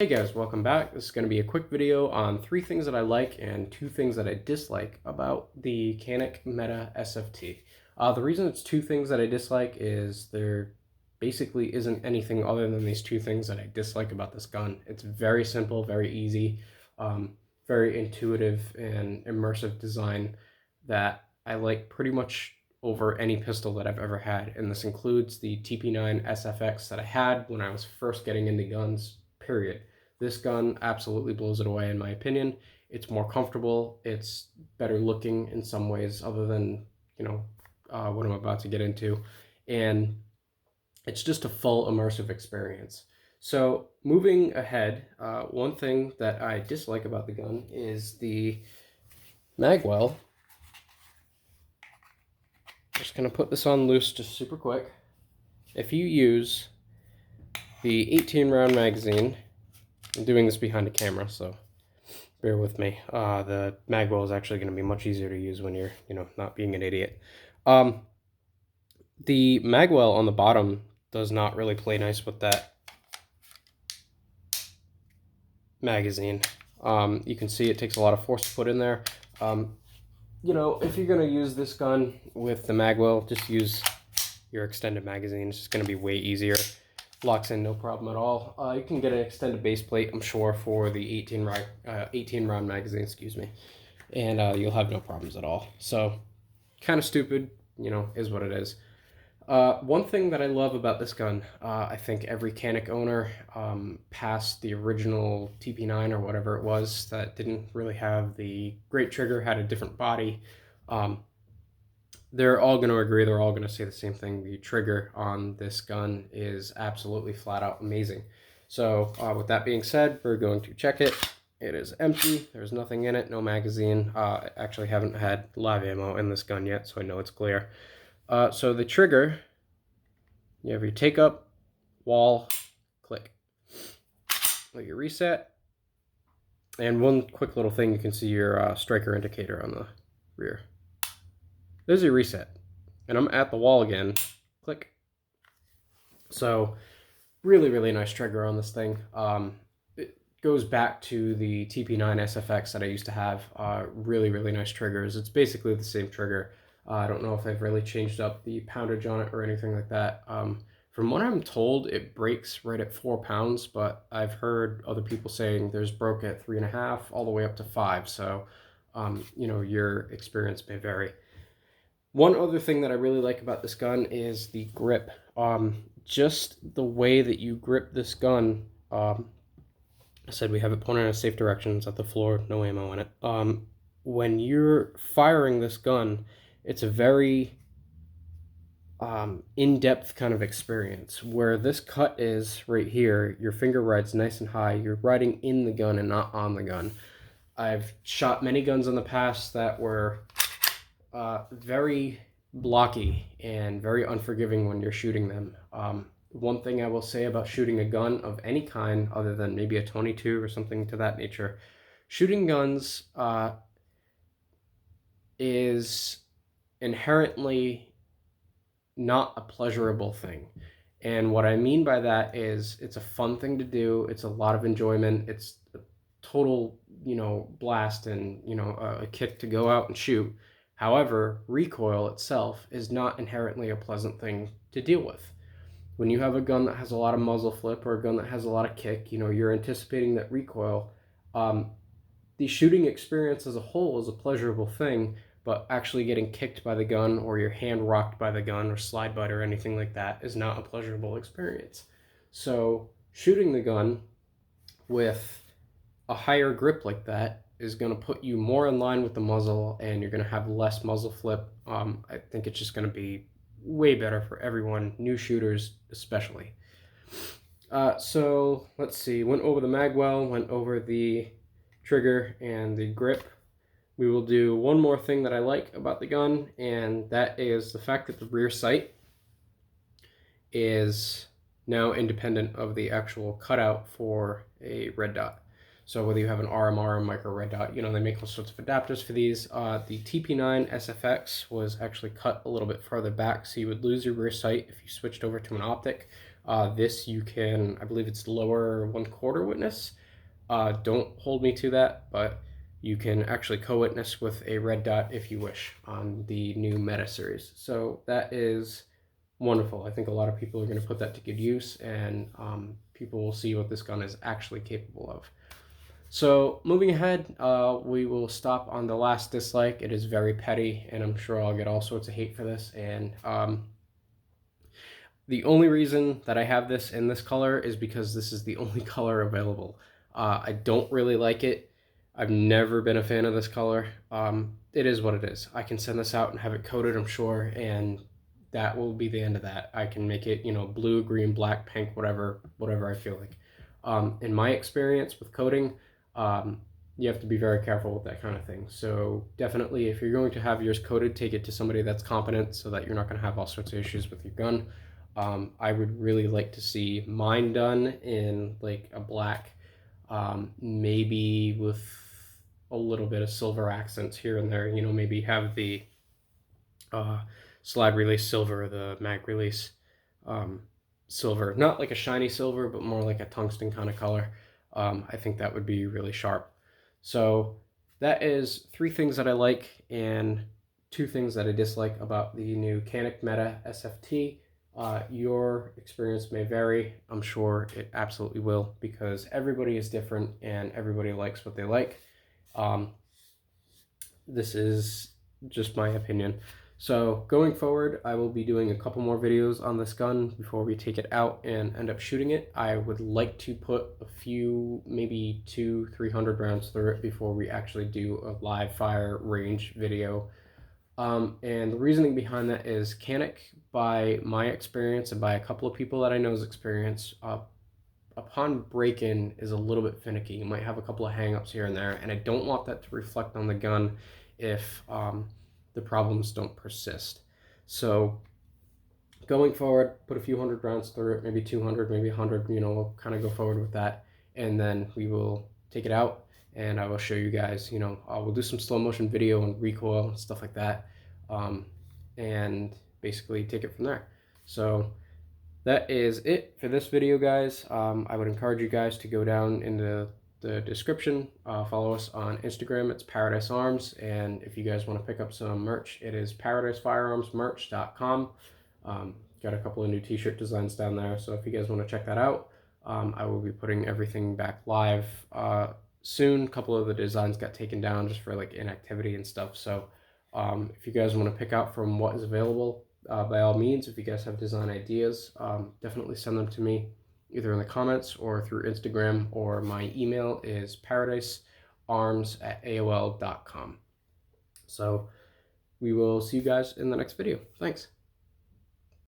Hey guys, welcome back. This is going to be a quick video on 3 things that I like and 2 things that I dislike about the Canik METE SFT. The reason it's 2 things that I dislike is there basically isn't anything other than these 2 things that I dislike about this gun. It's very simple, very easy, very intuitive and immersive design that I like pretty much over any pistol that I've ever had. And this includes the TP9 SFX that I had when I was first getting into guns, period. This gun absolutely blows it away in my opinion. It's more comfortable, it's better looking in some ways other than, what I'm about to get into. And it's just a full immersive experience. So moving ahead, one thing that I dislike about the gun is the Magwell. Just gonna put this on loose just super quick. If you use the 18 round magazine, I'm doing this behind a camera, so bear with me. The Magwell is actually going to be much easier to use when you're, not being an idiot. The Magwell on the bottom does not really play nice with that magazine. You can see it takes a lot of force to put in there. If you're going to use this gun with the Magwell, just use your extended magazine. It's just going to be way easier. Locks in no problem at all. You can get an extended base plate, I'm sure, for the 18 round magazine, excuse me, and you'll have no problems at all. So, kind of stupid, is what it is. One thing that I love about this gun, I think every Canik owner past the original TP9 or whatever it was that didn't really have the great trigger, had a different body, they're all going to agree, they're all going to say the same thing. The trigger on this gun is absolutely flat out amazing. So with that being said, we're going to check it. It is empty, there's nothing in it, no magazine. I actually haven't had live ammo in this gun yet, so I know it's clear. So the trigger, you have your take up, wall, click. Let you reset. And one quick little thing, you can see your striker indicator on the rear. There's your reset. And I'm at the wall again. Click. So, really, really nice trigger on this thing. It goes back to the TP9 SFX that I used to have. Really, really nice triggers. It's basically the same trigger. I don't know if they've really changed up the poundage on it or anything like that. From what I'm told, it breaks right at 4 pounds, but I've heard other people saying there's broke at 3.5 all the way up to 5. So, your experience may vary. One other thing that I really like about this gun is the grip. Just the way that you grip this gun. I said we have it pointed in a safe direction. It's at the floor, no ammo in it. When you're firing this gun, it's a very in-depth kind of experience. Where this cut is right here, your finger rides nice and high. You're riding in the gun and not on the gun. I've shot many guns in the past that were very blocky and very unforgiving when you're shooting them. One thing I will say about shooting a gun of any kind, other than maybe a 22 or something to that nature, shooting guns is inherently not a pleasurable thing. And what I mean by that is it's a fun thing to do. It's a lot of enjoyment. It's a total, blast and, a kick to go out and shoot. However, recoil itself is not inherently a pleasant thing to deal with. When you have a gun that has a lot of muzzle flip or a gun that has a lot of kick, you're anticipating that recoil. The shooting experience as a whole is a pleasurable thing, but actually getting kicked by the gun or your hand rocked by the gun or slide butt or anything like that is not a pleasurable experience. So shooting the gun with a higher grip like that is going to put you more in line with the muzzle, and you're going to have less muzzle flip. I think it's just going to be way better for everyone, new shooters especially. So let's see, went over the Magwell, went over the trigger and the grip. We will do one more thing that I like about the gun, and that is the fact that the rear sight is now independent of the actual cutout for a red dot. So whether you have an RMR or micro red dot, they make all sorts of adapters for these. The TP9 SFX was actually cut a little bit farther back, so you would lose your rear sight if you switched over to an optic. This you can, I believe it's lower 1/4 witness. Don't hold me to that, but you can actually co-witness with a red dot if you wish on the new Meta series. So that is wonderful. I think a lot of people are going to put that to good use, and people will see what this gun is actually capable of. So moving ahead, we will stop on the last dislike. It is very petty, and I'm sure I'll get all sorts of hate for this. And the only reason that I have this in this color is because this is the only color available. I don't really like it. I've never been a fan of this color. It is what it is. I can send this out and have it coated, I'm sure, and that will be the end of that. I can make it, blue, green, black, pink, whatever I feel like. In my experience with coating, you have to be very careful with that kind of thing. So definitely, if you're going to have yours coated, take it to somebody that's competent so that you're not going to have all sorts of issues with your gun. I would really like to see mine done in like a black, maybe with a little bit of silver accents here and there. Maybe have the slide release silver, the mag release silver, not like a shiny silver, but more like a tungsten kind of color. I think that would be really sharp. So that is 3 things that I like and 2 things that I dislike about the new Canik METE SFT. Your experience may vary. I'm sure it absolutely will, because everybody is different and everybody likes what they like. This is just my opinion. So going forward, I will be doing a couple more videos on this gun before we take it out and end up shooting it. I would like to put a few, maybe 200-300 rounds through it before we actually do a live fire range video. And the reasoning behind that is Canik, by my experience and by a couple of people that I know's experience, upon break-in is a little bit finicky. You might have a couple of hang-ups here and there, and I don't want that to reflect on the gun if the problems don't persist. So going forward, put a few hundred rounds through it, maybe 200, maybe 100, we'll kind of go forward with that, and then we will take it out and I will show you guys, we'll do some slow motion video and recoil and stuff like that, and basically take it from there. So that is it for this video, guys. I would encourage you guys to go down into the description, follow us on Instagram. It's Paradise Arms, and if you guys want to pick up some merch, it is paradisefirearmsmerch.com. Got a couple of new t-shirt designs down there, so if you guys want to check that out, I will be putting everything back live soon. A couple of the designs got taken down just for like inactivity and stuff, so if you guys want to pick out from what is available, by all means, if you guys have design ideas, definitely send them to me either in the comments or through Instagram, or my email is paradisearms@aol.com. So we will see you guys in the next video. Thanks.